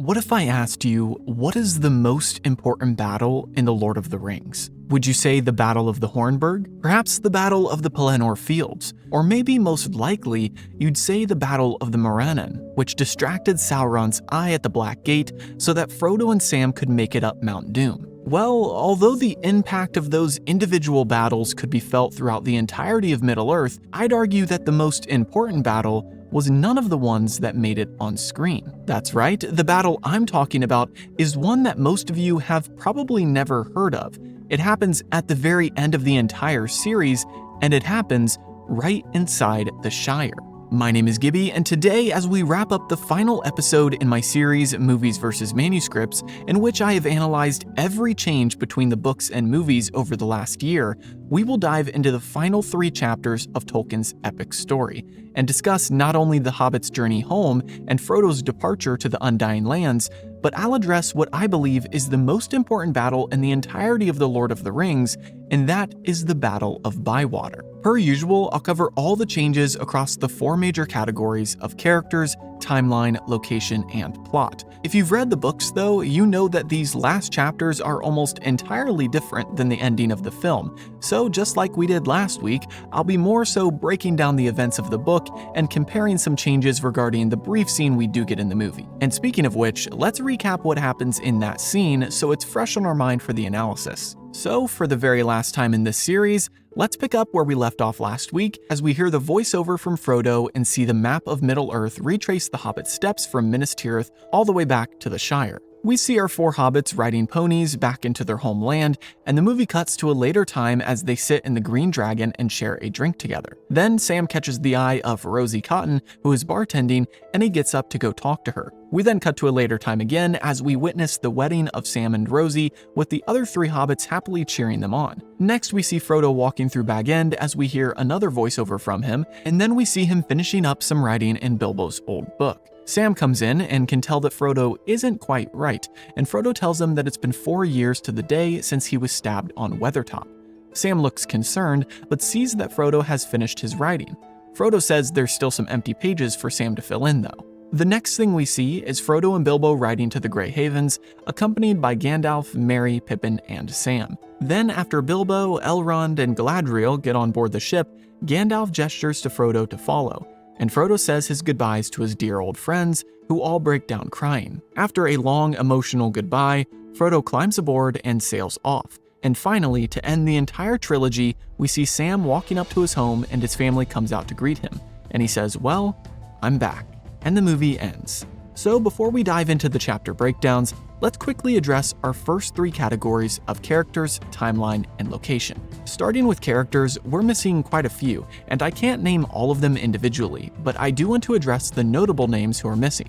What if I asked you, what is the most important battle in The Lord of the Rings? Would you say the Battle of the Hornburg? Perhaps the Battle of the Pelennor Fields? Or maybe most likely, you'd say the Battle of the Morannon, which distracted Sauron's eye at the Black Gate so that Frodo and Sam could make it up Mount Doom. Well, although the impact of those individual battles could be felt throughout the entirety of Middle-earth, I'd argue that the most important battle was none of the ones that made it on screen. That's right, the battle I'm talking about is one that most of you have probably never heard of. It happens at the very end of the entire series, and it happens right inside the Shire. My name is Gibby, and today, as we wrap up the final episode in my series Movies vs. Manuscripts, in which I have analyzed every change between the books and movies over the last year, we will dive into the final 3 chapters of Tolkien's epic story, and discuss not only the Hobbit's journey home and Frodo's departure to the Undying Lands, but I'll address what I believe is the most important battle in the entirety of The Lord of the Rings, and that is the Battle of Bywater. Per usual, I'll cover all the changes across the 4 major categories of characters, timeline, location, and plot. If you've read the books though, you know that these last chapters are almost entirely different than the ending of the film, so just like we did last week, I'll be more so breaking down the events of the book and comparing some changes regarding the brief scene we do get in the movie. And speaking of which, let's recap what happens in that scene so it's fresh on our mind for the analysis. So, for the very last time in this series, let's pick up where we left off last week as we hear the voiceover from Frodo and see the map of Middle-earth retrace the Hobbit steps from Minas Tirith all the way back to the Shire. We see our 4 hobbits riding ponies back into their homeland, and the movie cuts to a later time as they sit in the Green Dragon and share a drink together. Then Sam catches the eye of Rosie Cotton, who is bartending, and he gets up to go talk to her. We then cut to a later time again as we witness the wedding of Sam and Rosie, with the other 3 hobbits happily cheering them on. Next, we see Frodo walking through Bag End as we hear another voiceover from him, and then we see him finishing up some writing in Bilbo's old book. Sam comes in and can tell that Frodo isn't quite right, and Frodo tells him that it's been 4 years to the day since he was stabbed on Weathertop. Sam looks concerned, but sees that Frodo has finished his writing. Frodo says there's still some empty pages for Sam to fill in though. The next thing we see is Frodo and Bilbo riding to the Grey Havens, accompanied by Gandalf, Merry, Pippin, and Sam. Then after Bilbo, Elrond, and Galadriel get on board the ship, Gandalf gestures to Frodo to follow, and Frodo says his goodbyes to his dear old friends, who all break down crying. After a long, emotional goodbye, Frodo climbs aboard and sails off. And finally, to end the entire trilogy, we see Sam walking up to his home and his family comes out to greet him. And he says, "Well, I'm back." And the movie ends. So before we dive into the chapter breakdowns, let's quickly address our first 3 categories of characters, timeline, and location. Starting with characters, we're missing quite a few, and I can't name all of them individually, but I do want to address the notable names who are missing.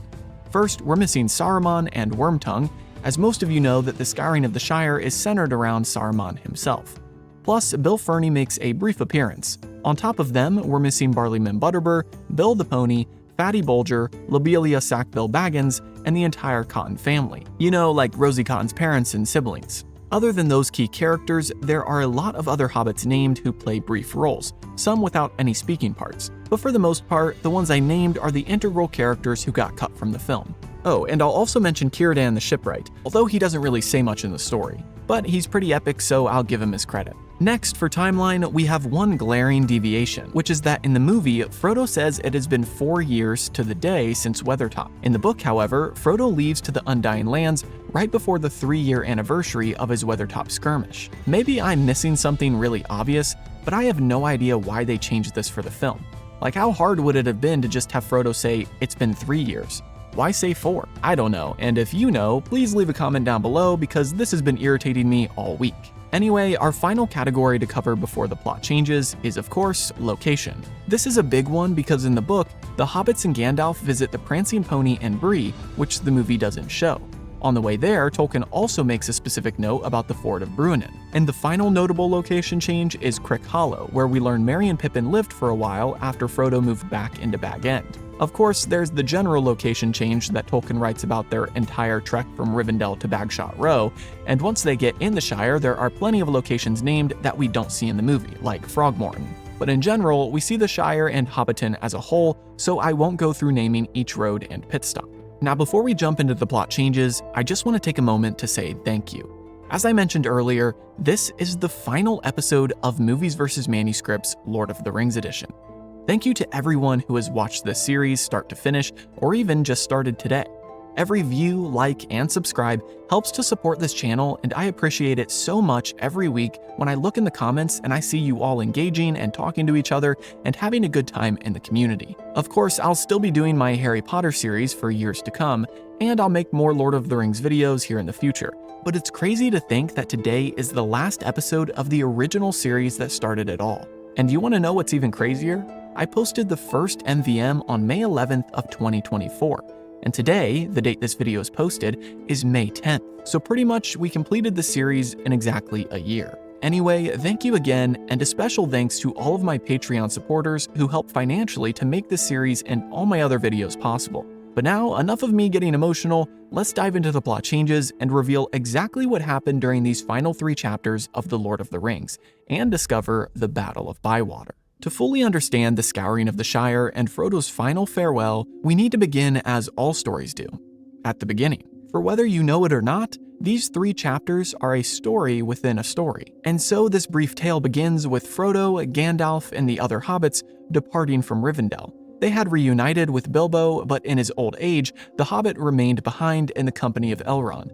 First, we're missing Saruman and Wormtongue, as most of you know that the Scouring of the Shire is centered around Saruman himself. Plus, Bill Ferny makes a brief appearance. On top of them, we're missing Barleyman Butterbur, Bill the Pony, Fatty Bolger, Lobelia Sackbill Baggins, and the entire Cotton family. You know, like Rosie Cotton's parents and siblings. Other than those key characters, there are a lot of other hobbits named who play brief roles, some without any speaking parts. But for the most part, the ones I named are the integral characters who got cut from the film. Oh, and I'll also mention Círdan the Shipwright, although he doesn't really say much in the story. But he's pretty epic, so I'll give him his credit. Next, for timeline, we have one glaring deviation, which is that in the movie, Frodo says it has been 4 years to the day since Weathertop. In the book, however, Frodo leaves to the Undying Lands right before the 3-year anniversary of his Weathertop skirmish. Maybe I'm missing something really obvious, but I have no idea why they changed this for the film. Like, how hard would it have been to just have Frodo say, "It's been 3 years"? Why say 4? I don't know, and if you know, please leave a comment down below because this has been irritating me all week. Anyway, our final category to cover before the plot changes is, of course, location. This is a big one because in the book, the hobbits and Gandalf visit the Prancing Pony and Bree, which the movie doesn't show. On the way there, Tolkien also makes a specific note about the Ford of Bruinen. And the final notable location change is Crick Hollow, where we learn Merry and Pippin lived for a while after Frodo moved back into Bag End. Of course, there's the general location change that Tolkien writes about their entire trek from Rivendell to Bagshot Row, and once they get in the Shire, there are plenty of locations named that we don't see in the movie, like Frogmorton. But in general, we see the Shire and Hobbiton as a whole, so I won't go through naming each road and pit stop. Now, before we jump into the plot changes, I just want to take a moment to say thank you. As I mentioned earlier, this is the final episode of Movies vs. Manuscripts Lord of the Rings edition. Thank you to everyone who has watched this series start to finish, or even just started today. Every view, like, and subscribe helps to support this channel, and I appreciate it so much every week when I look in the comments and I see you all engaging and talking to each other and having a good time in the community. Of course, I'll still be doing my Harry Potter series for years to come, and I'll make more Lord of the Rings videos here in the future. But it's crazy to think that today is the last episode of the original series that started it all. And you want to know what's even crazier? I posted the first MVM on May 11th of 2024. And today, the date this video is posted, is May 10th. So pretty much we completed the series in exactly a year. Anyway, thank you again, and a special thanks to all of my Patreon supporters who helped financially to make this series and all my other videos possible. But now, enough of me getting emotional, let's dive into the plot changes and reveal exactly what happened during these final 3 chapters of The Lord of the Rings, and discover the Battle of Bywater. To fully understand the Scouring of the Shire and Frodo's final farewell, we need to begin as all stories do, at the beginning. For whether you know it or not, these 3 chapters are a story within a story. And so this brief tale begins with Frodo, Gandalf, and the other hobbits departing from Rivendell. They had reunited with Bilbo, but in his old age, the hobbit remained behind in the company of Elrond.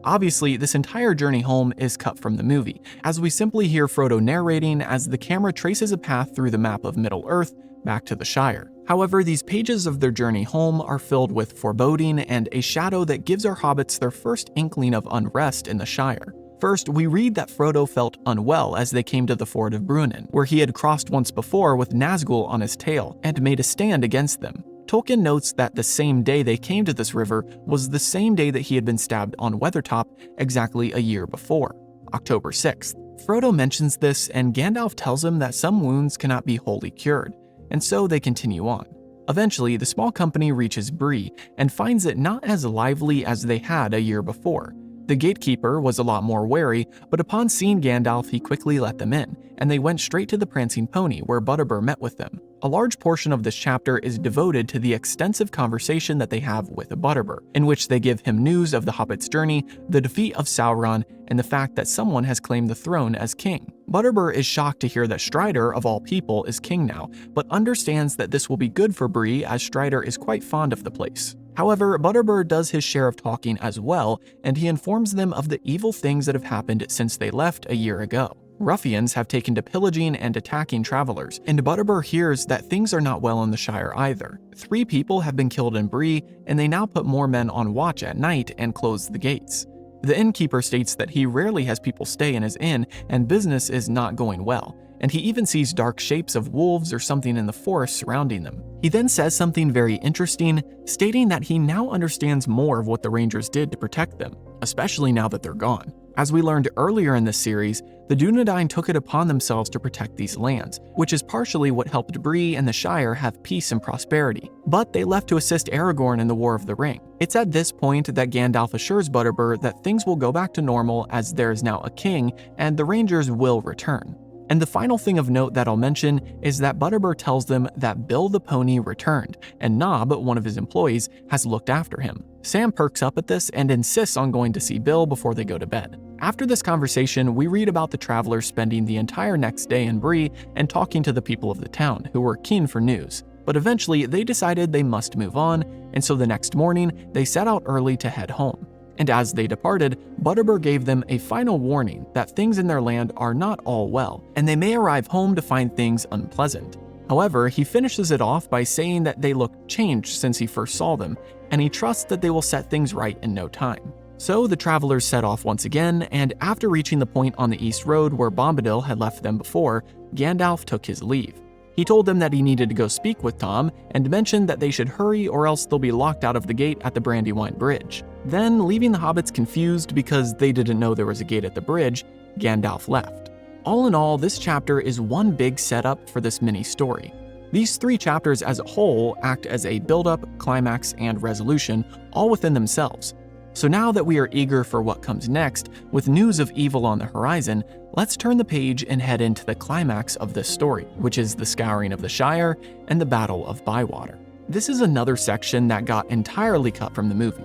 Obviously, this entire journey home is cut from the movie, as we simply hear Frodo narrating as the camera traces a path through the map of Middle-earth back to the Shire. However, these pages of their journey home are filled with foreboding and a shadow that gives our hobbits their first inkling of unrest in the Shire. First, we read that Frodo felt unwell as they came to the ford of Brunnen, where he had crossed once before with Nazgul on his tail and made a stand against them. Tolkien notes that the same day they came to this river was the same day that he had been stabbed on Weathertop exactly a year before, October 6th. Frodo mentions this, and Gandalf tells him that some wounds cannot be wholly cured, and so they continue on. Eventually, the small company reaches Bree and finds it not as lively as they had a year before. The gatekeeper was a lot more wary, but upon seeing Gandalf, he quickly let them in, and they went straight to the Prancing Pony, where Butterbur met with them. A large portion of this chapter is devoted to the extensive conversation that they have with Butterbur, in which they give him news of the Hobbit's journey, the defeat of Sauron, and the fact that someone has claimed the throne as king. Butterbur is shocked to hear that Strider, of all people, is king now, but understands that this will be good for Bree as Strider is quite fond of the place. However, Butterbur does his share of talking as well, and he informs them of the evil things that have happened since they left a year ago. Ruffians have taken to pillaging and attacking travelers, and Butterbur hears that things are not well in the Shire either. 3 people have been killed in Bree, and they now put more men on watch at night and close the gates. The innkeeper states that he rarely has people stay in his inn, and business is not going well, and he even sees dark shapes of wolves or something in the forest surrounding them. He then says something very interesting, stating that he now understands more of what the Rangers did to protect them, especially now that they're gone. As we learned earlier in this series, the Dunedain took it upon themselves to protect these lands, which is partially what helped Bree and the Shire have peace and prosperity. But they left to assist Aragorn in the War of the Ring. It's at this point that Gandalf assures Butterbur that things will go back to normal as there is now a king and the Rangers will return. And the final thing of note that I'll mention is that Butterbur tells them that Bill the Pony returned, and Nob, one of his employees, has looked after him. Sam perks up at this and insists on going to see Bill before they go to bed. After this conversation, we read about the travelers spending the entire next day in Bree and talking to the people of the town, who were keen for news. But eventually, they decided they must move on, and so the next morning, they set out early to head home. And as they departed, Butterbur gave them a final warning that things in their land are not all well, and they may arrive home to find things unpleasant. However, he finishes it off by saying that they look changed since he first saw them, and he trusts that they will set things right in no time. So the travelers set off once again, and after reaching the point on the East Road where Bombadil had left them before, Gandalf took his leave. He told them that he needed to go speak with Tom, and mentioned that they should hurry or else they'll be locked out of the gate at the Brandywine Bridge. Then, leaving the hobbits confused because they didn't know there was a gate at the bridge, Gandalf left. All in all, this chapter is one big setup for this mini-story. These 3 chapters as a whole act as a build-up, climax, and resolution, all within themselves. So now that we are eager for what comes next, with news of evil on the horizon, let's turn the page and head into the climax of this story, which is the Scouring of the Shire and the Battle of Bywater. This is another section that got entirely cut from the movie.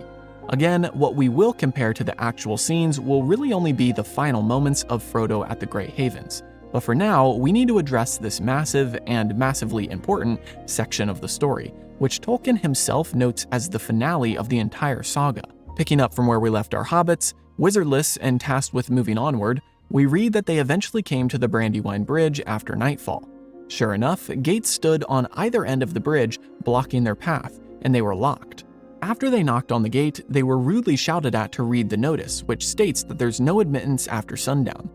Again, what we will compare to the actual scenes will really only be the final moments of Frodo at the Grey Havens. But for now, we need to address this massive and massively important section of the story, which Tolkien himself notes as the finale of the entire saga. Picking up from where we left our hobbits, wizardless and tasked with moving onward, we read that they eventually came to the Brandywine Bridge after nightfall. Sure enough, gates stood on either end of the bridge, blocking their path, and they were locked. After they knocked on the gate, they were rudely shouted at to read the notice, which states that there's no admittance after sundown.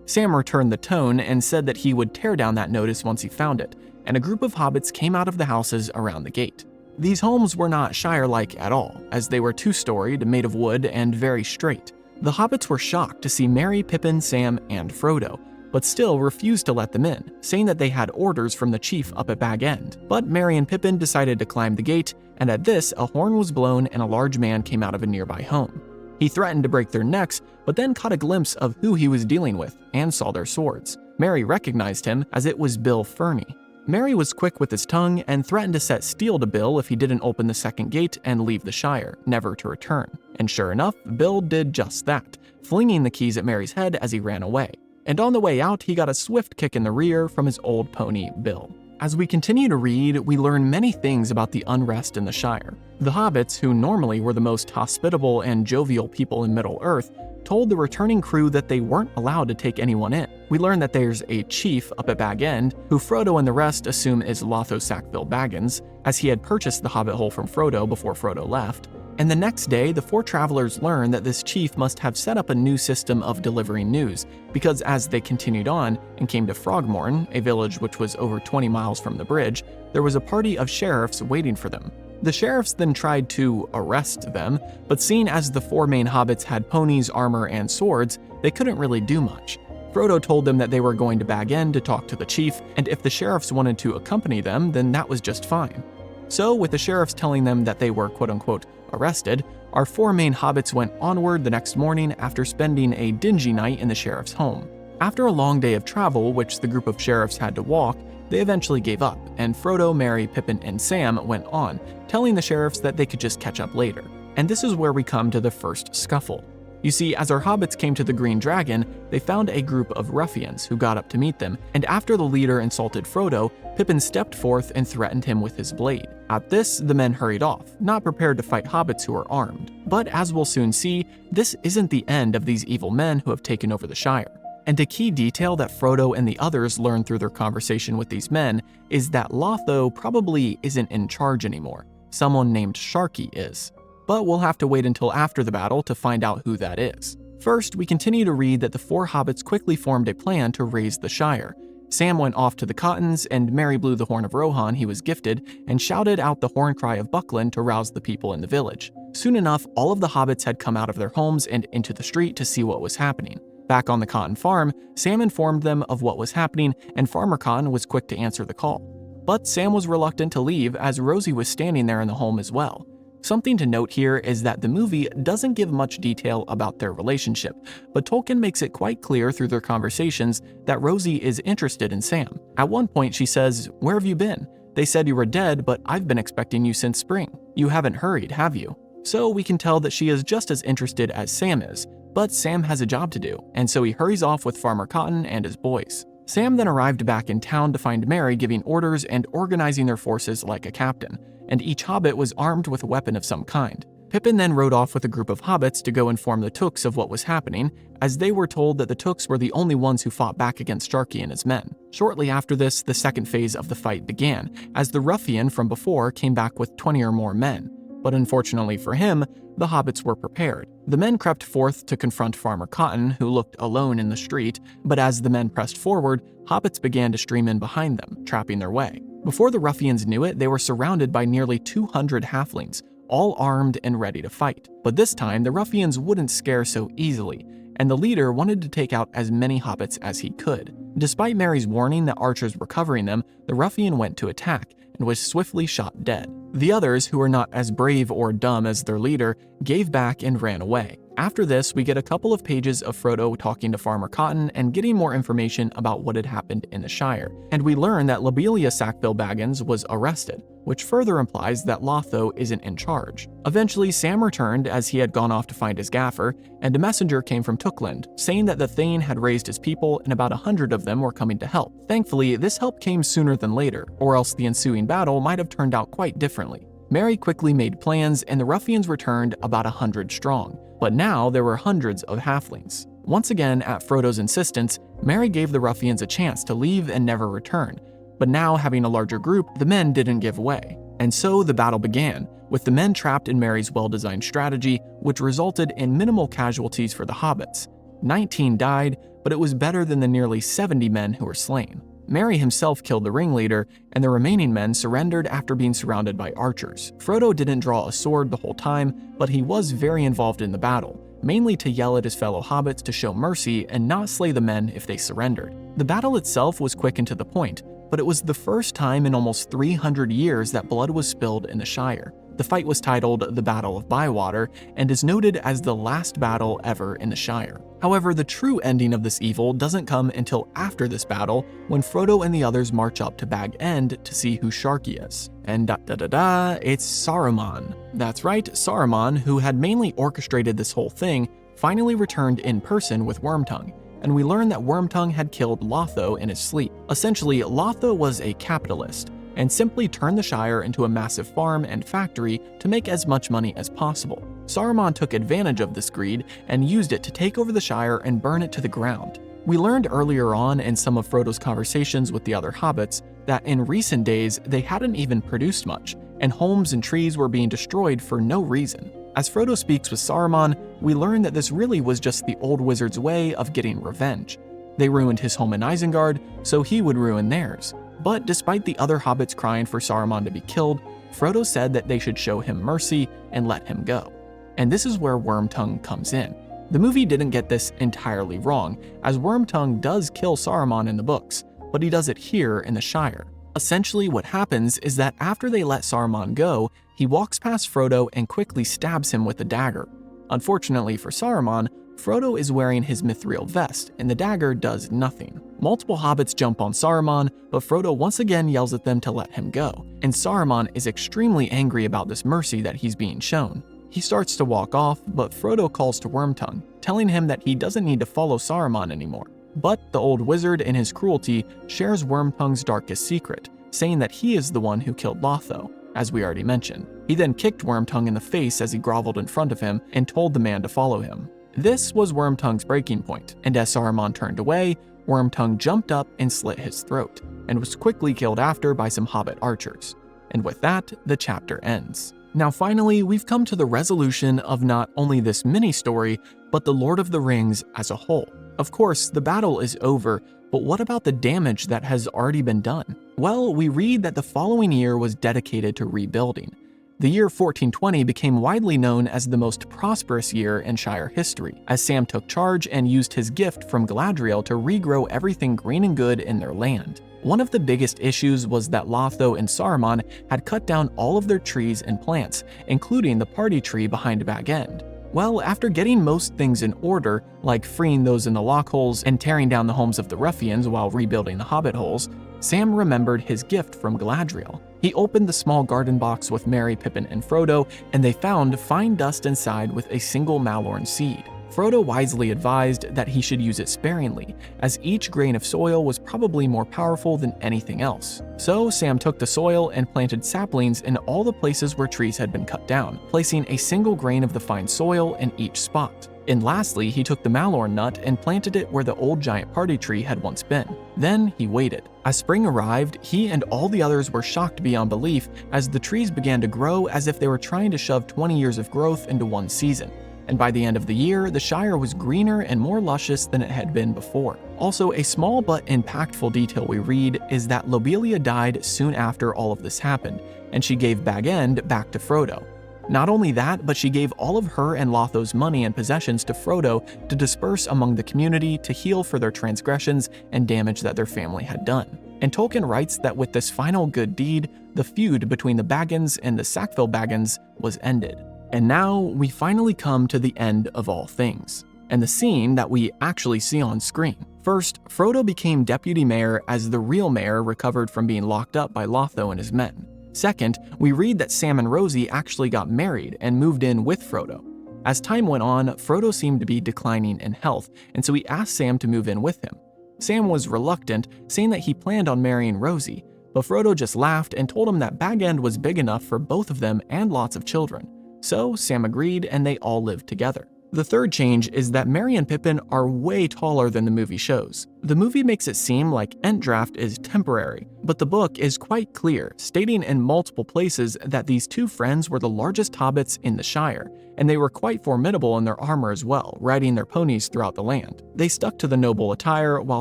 Sam returned the tone and said that he would tear down that notice once he found it, and a group of hobbits came out of the houses around the gate. These homes were not Shire-like at all, as they were two-storied, made of wood, and very straight. The hobbits were shocked to see Merry, Pippin, Sam, and Frodo, but still refused to let them in, saying that they had orders from the chief up at Bag End. But Merry and Pippin decided to climb the gate, and at this, a horn was blown and a large man came out of a nearby home. He threatened to break their necks, but then caught a glimpse of who he was dealing with and saw their swords. Merry recognized him as it was Bill Ferny. Merry was quick with his tongue and threatened to set steel to Bill if he didn't open the second gate and leave the Shire, never to return. And sure enough, Bill did just that, flinging the keys at Merry's head as he ran away. And on the way out, he got a swift kick in the rear from his old pony, Bill. As we continue to read, we learn many things about the unrest in the Shire. The hobbits, who normally were the most hospitable and jovial people in Middle-earth, told the returning crew that they weren't allowed to take anyone in. We learn that there's a chief up at Bag End, who Frodo and the rest assume is Lotho Sackville Baggins, as he had purchased the hobbit hole from Frodo before Frodo left. And the next day, the four travelers learn that this chief must have set up a new system of delivering news, because as they continued on and came to Frogmorn, a village which was over 20 miles from the bridge, there was a party of sheriffs waiting for them. The sheriffs then tried to arrest them, but seeing as the four main hobbits had ponies, armor, and swords, they couldn't really do much. Frodo told them that they were going to Bag End to talk to the chief, and if the sheriffs wanted to accompany them, then that was just fine. So, with the sheriffs telling them that they were quote-unquote arrested, our four main hobbits went onward the next morning after spending a dingy night in the sheriff's home. After a long day of travel, which the group of sheriffs had to walk, they eventually gave up, and Frodo, Merry, Pippin, and Sam went on, telling the sheriffs that they could just catch up later. And this is where we come to the first scuffle. You see, as our hobbits came to the Green Dragon, they found a group of ruffians who got up to meet them, and after the leader insulted Frodo, Pippin stepped forth and threatened him with his blade. At this, the men hurried off, not prepared to fight hobbits who are armed. But as we'll soon see, this isn't the end of these evil men who have taken over the Shire. And a key detail that Frodo and the others learned through their conversation with these men is that Lotho probably isn't in charge anymore. Someone named Sharky is. But we'll have to wait until after the battle to find out who that is. First, we continue to read that the four hobbits quickly formed a plan to raise the Shire. Sam went off to the Cottons, and Merry blew the horn of Rohan he was gifted and shouted out the horn cry of Buckland to rouse the people in the village. Soon enough, all of the hobbits had come out of their homes and into the street to see what was happening. Back on the Cotton farm, Sam informed them of what was happening, and Farmer Cotton was quick to answer the call. But Sam was reluctant to leave as Rosie was standing there in the home as well. Something to note here is that the movie doesn't give much detail about their relationship, but Tolkien makes it quite clear through their conversations that Rosie is interested in Sam. At one point she says, "Where have you been? They said you were dead, but I've been expecting you since spring. You haven't hurried, have you?" So we can tell that she is just as interested as Sam is, but Sam has a job to do, and so he hurries off with Farmer Cotton and his boys. Sam then arrived back in town to find Merry giving orders and organizing their forces like a captain, and each hobbit was armed with a weapon of some kind. Pippin then rode off with a group of hobbits to go inform the Tooks of what was happening, as they were told that the Tooks were the only ones who fought back against Sharky and his men. Shortly after this, the second phase of the fight began, as the ruffian from before came back with 20 or more men. But unfortunately for him, the hobbits were prepared. The men crept forth to confront Farmer Cotton, who looked alone in the street, but as the men pressed forward, hobbits began to stream in behind them, trapping their way. Before the ruffians knew it, they were surrounded by nearly 200 halflings, all armed and ready to fight. But this time, the ruffians wouldn't scare so easily, and the leader wanted to take out as many hobbits as he could. Despite Merry's warning that archers were covering them, the ruffian went to attack and was swiftly shot dead. The others, who were not as brave or dumb as their leader, gave back and ran away. After this, we get a couple of pages of Frodo talking to Farmer Cotton and getting more information about what had happened in the Shire, and we learn that Lobelia Sackville Baggins was arrested, which further implies that Lotho isn't in charge. Eventually, Sam returned as he had gone off to find his gaffer, and a messenger came from Tookland, saying that the Thane had raised his people and about 100 of them were coming to help. Thankfully, this help came sooner than later, or else the ensuing battle might have turned out quite differently. Merry quickly made plans, and the ruffians returned about 100 strong, but now there were hundreds of halflings. Once again, at Frodo's insistence, Merry gave the ruffians a chance to leave and never return, but now having a larger group, the men didn't give way. And so the battle began, with the men trapped in Merry's well-designed strategy, which resulted in minimal casualties for the hobbits. 19 died, but it was better than the nearly 70 men who were slain. Merry himself killed the ringleader, and the remaining men surrendered after being surrounded by archers. Frodo didn't draw a sword the whole time, but he was very involved in the battle, mainly to yell at his fellow hobbits to show mercy and not slay the men if they surrendered. The battle itself was quick and to the point, but it was the first time in almost 300 years that blood was spilled in the Shire. The fight was titled the Battle of Bywater and is noted as the last battle ever in the Shire. However, the true ending of this evil doesn't come until after this battle, when Frodo and the others march up to Bag End to see who Sharky is. And it's Saruman. That's right, Saruman, who had mainly orchestrated this whole thing, finally returned in person with Wormtongue, and we learn that Wormtongue had killed Lotho in his sleep. Essentially, Lotho was a capitalist, and simply turned the Shire into a massive farm and factory to make as much money as possible. Saruman took advantage of this greed and used it to take over the Shire and burn it to the ground. We learned earlier on in some of Frodo's conversations with the other hobbits that in recent days they hadn't even produced much, and homes and trees were being destroyed for no reason. As Frodo speaks with Saruman, we learn that this really was just the old wizard's way of getting revenge. They ruined his home in Isengard, so he would ruin theirs. But despite the other hobbits crying for Saruman to be killed, Frodo said that they should show him mercy and let him go. And this is where Wormtongue comes in. The movie didn't get this entirely wrong, as Wormtongue does kill Saruman in the books, but he does it here in the Shire. Essentially what happens is that after they let Saruman go, he walks past Frodo and quickly stabs him with a dagger. Unfortunately for Saruman, Frodo is wearing his mithril vest, and the dagger does nothing. Multiple hobbits jump on Saruman, but Frodo once again yells at them to let him go, and Saruman is extremely angry about this mercy that he's being shown. He starts to walk off, but Frodo calls to Wormtongue, telling him that he doesn't need to follow Saruman anymore. But the old wizard, in his cruelty, shares Wormtongue's darkest secret, saying that he is the one who killed Lotho, as we already mentioned. He then kicked Wormtongue in the face as he groveled in front of him and told the man to follow him. This was Wormtongue's breaking point, and as Saruman turned away, Wormtongue jumped up and slit his throat, and was quickly killed after by some hobbit archers. And with that, the chapter ends. Now finally, we've come to the resolution of not only this mini-story, but the Lord of the Rings as a whole. Of course, the battle is over, but what about the damage that has already been done? Well, we read that the following year was dedicated to rebuilding. The year 1420 became widely known as the most prosperous year in Shire history, as Sam took charge and used his gift from Galadriel to regrow everything green and good in their land. One of the biggest issues was that Lotho and Saruman had cut down all of their trees and plants, including the party tree behind Bag End. Well, after getting most things in order, like freeing those in the lockholes and tearing down the homes of the ruffians while rebuilding the hobbit holes, Sam remembered his gift from Galadriel. He opened the small garden box with Merry, Pippin, and Frodo, and they found fine dust inside with a single Malorn seed. Frodo wisely advised that he should use it sparingly, as each grain of soil was probably more powerful than anything else. So Sam took the soil and planted saplings in all the places where trees had been cut down, placing a single grain of the fine soil in each spot. And lastly, he took the Malorn nut and planted it where the old giant party tree had once been. Then he waited. As spring arrived, he and all the others were shocked beyond belief as the trees began to grow as if they were trying to shove 20 years of growth into one season. And by the end of the year, the Shire was greener and more luscious than it had been before. Also, a small but impactful detail we read is that Lobelia died soon after all of this happened, and she gave Bag End back to Frodo. Not only that, but she gave all of her and Lotho's money and possessions to Frodo to disperse among the community to heal for their transgressions and damage that their family had done. And Tolkien writes that with this final good deed, the feud between the Baggins and the Sackville Baggins was ended. And now we finally come to the end of all things, and the scene that we actually see on screen. First, Frodo became deputy mayor as the real mayor recovered from being locked up by Lotho and his men. Second, we read that Sam and Rosie actually got married and moved in with Frodo. As time went on, Frodo seemed to be declining in health, and so he asked Sam to move in with him. Sam was reluctant, saying that he planned on marrying Rosie, but Frodo just laughed and told him that Bag End was big enough for both of them and lots of children. So Sam agreed and they all lived together. The third change is that Merry and Pippin are way taller than the movie shows. The movie makes it seem like Entdraft is temporary, but the book is quite clear, stating in multiple places that these two friends were the largest hobbits in the Shire, and they were quite formidable in their armor as well, riding their ponies throughout the land. They stuck to the noble attire, while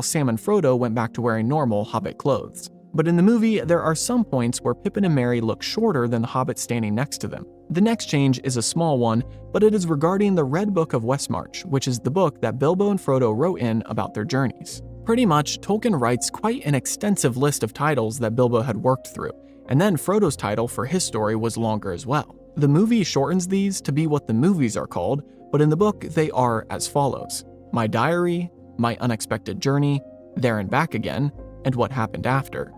Sam and Frodo went back to wearing normal hobbit clothes. But in the movie, there are some points where Pippin and Merry look shorter than the hobbits standing next to them. The next change is a small one, but it is regarding the Red Book of Westmarch, which is the book that Bilbo and Frodo wrote in about their journeys. Pretty much, Tolkien writes quite an extensive list of titles that Bilbo had worked through, and then Frodo's title for his story was longer as well. The movie shortens these to be what the movies are called, but in the book they are as follows: My Diary, My Unexpected Journey, There and Back Again, and What Happened After.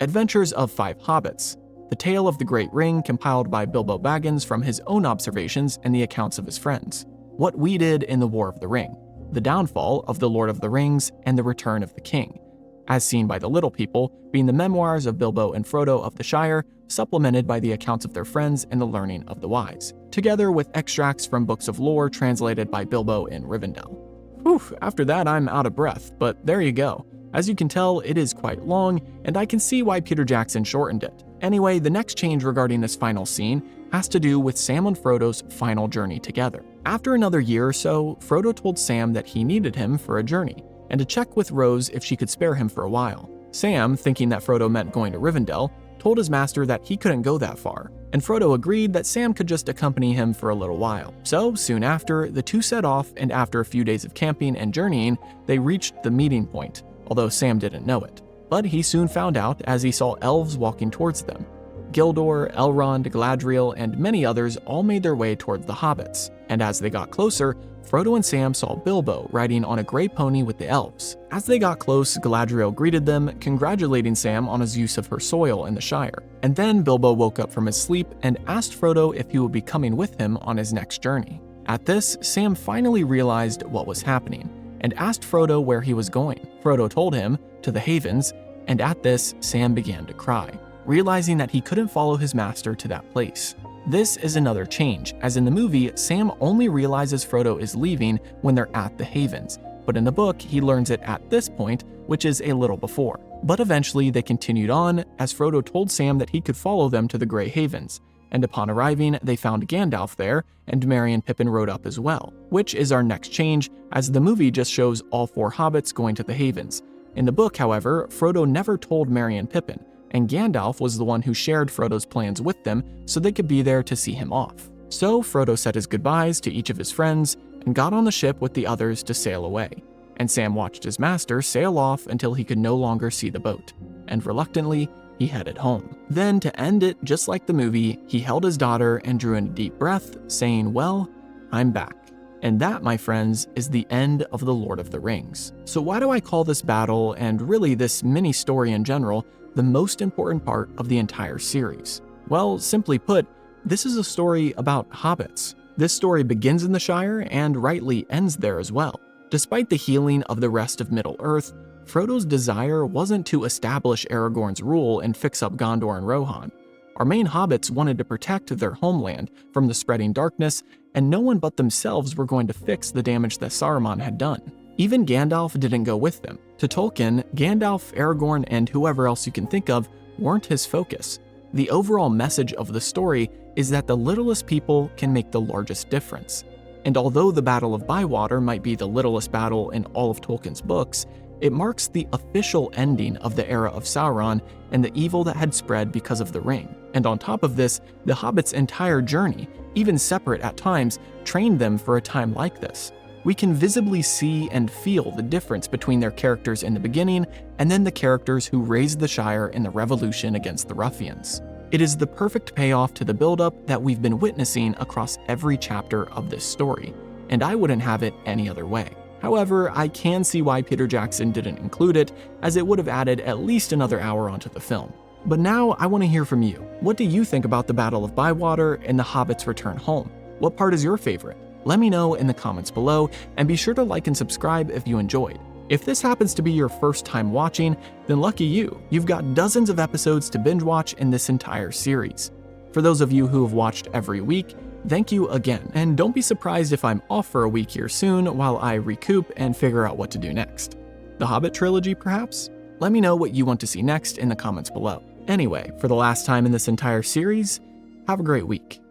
Adventures of Five Hobbits, The Tale of the Great Ring compiled by Bilbo Baggins from his own observations and the accounts of his friends, What We Did in the War of the Ring, The Downfall of the Lord of the Rings, and The Return of the King, As Seen by the Little People, being the memoirs of Bilbo and Frodo of the Shire, supplemented by the accounts of their friends and the learning of the wise, together with extracts from books of lore translated by Bilbo in Rivendell. Whew, after that I'm out of breath, but there you go. As you can tell, it is quite long, and I can see why Peter Jackson shortened it. Anyway, the next change regarding this final scene has to do with Sam and Frodo's final journey together. After another year or so, Frodo told Sam that he needed him for a journey, and to check with Rose if she could spare him for a while. Sam, thinking that Frodo meant going to Rivendell, told his master that he couldn't go that far, and Frodo agreed that Sam could just accompany him for a little while. So, soon after, the two set off, and after a few days of camping and journeying, they reached the meeting point, although Sam didn't know it. But he soon found out as he saw elves walking towards them. Gildor, Elrond, Galadriel, and many others all made their way towards the hobbits, and as they got closer, Frodo and Sam saw Bilbo riding on a gray pony with the elves. As they got close, Galadriel greeted them, congratulating Sam on his use of her soil in the Shire. And then Bilbo woke up from his sleep and asked Frodo if he would be coming with him on his next journey. At this, Sam finally realized what was happening, and asked Frodo where he was going. Frodo told him, to the Havens, and at this, Sam began to cry, realizing that he couldn't follow his master to that place. This is another change, as in the movie, Sam only realizes Frodo is leaving when they're at the Havens, but in the book, he learns it at this point, which is a little before. But eventually, they continued on, as Frodo told Sam that he could follow them to the Grey Havens, and upon arriving, they found Gandalf there, and Merry and Pippin rode up as well, which is our next change, as the movie just shows all four hobbits going to the Havens. In the book, however, Frodo never told Merry and Pippin, and Gandalf was the one who shared Frodo's plans with them so they could be there to see him off. So Frodo said his goodbyes to each of his friends and got on the ship with the others to sail away, and Sam watched his master sail off until he could no longer see the boat, and reluctantly, he headed home. Then, to end it just like the movie, he held his daughter and drew in a deep breath, saying, "Well, I'm back." And that, my friends, is the end of The Lord of the Rings. So why do I call this battle, and really this mini story in general, the most important part of the entire series? Well, simply put, this is a story about hobbits. This story begins in the Shire and rightly ends there as well. Despite the healing of the rest of Middle-earth, Frodo's desire wasn't to establish Aragorn's rule and fix up Gondor and Rohan. Our main hobbits wanted to protect their homeland from the spreading darkness, and no one but themselves were going to fix the damage that Saruman had done. Even Gandalf didn't go with them. To Tolkien, Gandalf, Aragorn, and whoever else you can think of weren't his focus. The overall message of the story is that the littlest people can make the largest difference. And although the Battle of Bywater might be the littlest battle in all of Tolkien's books, it marks the official ending of the era of Sauron and the evil that had spread because of the ring. And on top of this, the Hobbits' entire journey, even separate at times, trained them for a time like this. We can visibly see and feel the difference between their characters in the beginning and then the characters who raised the Shire in the revolution against the ruffians. It is the perfect payoff to the buildup that we've been witnessing across every chapter of this story, and I wouldn't have it any other way. However, I can see why Peter Jackson didn't include it, as it would have added at least another hour onto the film. But now I want to hear from you. What do you think about the Battle of Bywater and the Hobbits' return home? What part is your favorite? Let me know in the comments below, and be sure to like and subscribe if you enjoyed. If this happens to be your first time watching, then lucky you. You've got dozens of episodes to binge watch in this entire series. For those of you who have watched every week, thank you again, and don't be surprised if I'm off for a week here soon while I recoup and figure out what to do next. The Hobbit trilogy, perhaps? Let me know what you want to see next in the comments below. Anyway, for the last time in this entire series, have a great week.